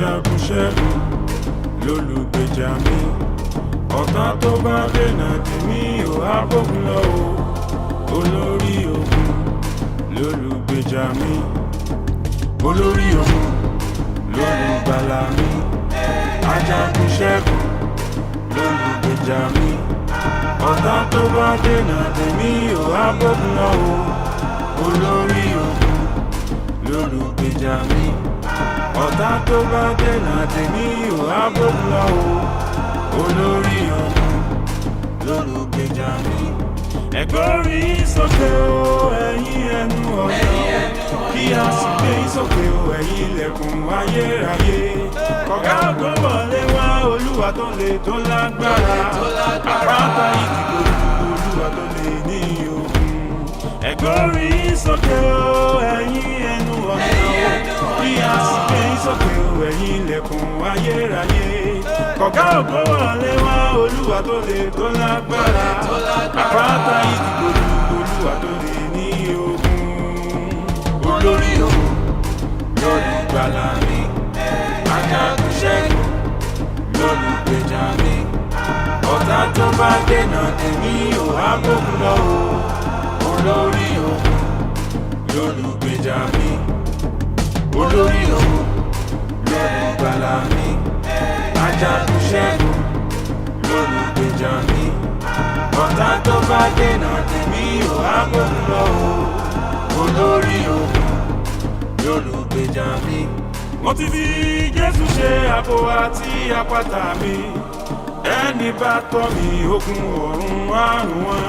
ajagun ṣẹ́gun lólùgbèjà mi. Ọ̀tá tó bá dènà tì mí ò á bógun lọ o. Olórí ogun lólùgbèjà mi. Olórí ogun lólùgbàlà mi. Ajagun ṣẹ́gun lólùgbèjà mi. Ọ̀tá tó bá dènà tì mí ò á bógun lọ o. Olórí ogun lólùgbèjà mi. Ọ̀tá tó bá dènà tì mí ò á bógun lọ o. Olórí ogun lólùgbèjà mi. Ẹ gbórí sókè o ẹ̀yin ẹnu ọ̀nà, kí a sì gbé sókè o ẹ̀yin ilẹ̀kùn ayérayé. Kọ̀gá ògo wọlé wá, Olúwa tó le tó lágbára. Àpáta ìdìbò Olúwa tó le ní ogun. Ẹ gbórí sókè o ẹ̀yin ẹnu ọ̀nà, kí a sì gbé sókè o ẹ̀yin ilẹ̀kùn ayérayé. Kọ̀gá ògo wọlé wá, Olúwa tó le tó lágbára. Àpáta ìdìbò Olúwa tó le ní ogun. Olórí ogun lólùgbàlà mi. Ajagun ṣẹ́gun lólùgbèjà mi. Ọ̀tá tó bá dènà tèmi ò á bógun lọ o. Olórí ogun lólùgbèjà mi. Olórí ogun lólùgbàlà mi. Ajagun ṣẹ́gun lólùgbèjà mi. Ọ̀tá tó bá dènà tèmi ò á bógun lọ o. Olórí ogun lólùgbèjà mi. Mo ti fi Jésù ṣe àbò àti àpáta mi. Ẹni bá tọ́ mi ogun ọ̀run àrùn wọn.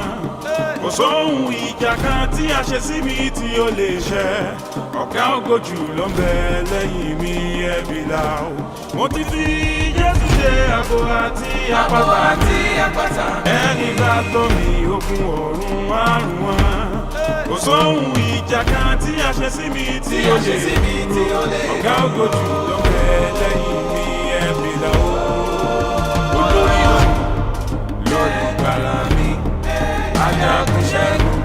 Kò sóhun ìjà kan tí a ṣe sí mi tí ó lè ṣẹ. Ọ̀gá ògo jù ló ń bẹ lẹ́yìn mi ẹ̀bí là o. Mo ti fi Jésù ṣe àbò àti àpáta. Ẹni bá tọ́ mi ogun ọ̀run àrùn wọn. Kò sóhun ìjà kan tí a ṣe sí mi tí ó lè ṣẹ. Ọ̀gá ògo jù ló ń bẹ lẹ́yìn mi ẹ̀bí là o. Olórí ogun lólùgbàlà mi. Ajagun ṣẹ́gun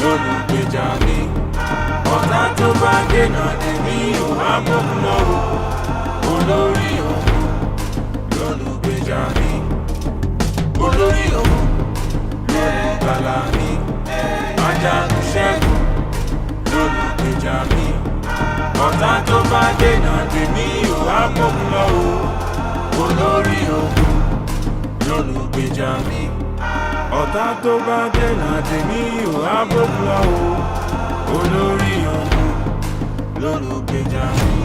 lólùgbèjà mi. Ọ̀tá tó bá dènà tèmi ò á bógun lọ o. Olórí ogun lólùgbèjà mi. Olórí ogun lólùgbàlà mi. Ajagun ṣẹ́gun lólùgbèjà mi. Ọ̀tá tó bá dènà tèmi ò á bógun lọ o. Olórí ogun lólùgbèjà mi. Ọ̀tá tó bá dènà tèmi ò á bógun lọ o. Olórí ogun lólùgbèjà mi.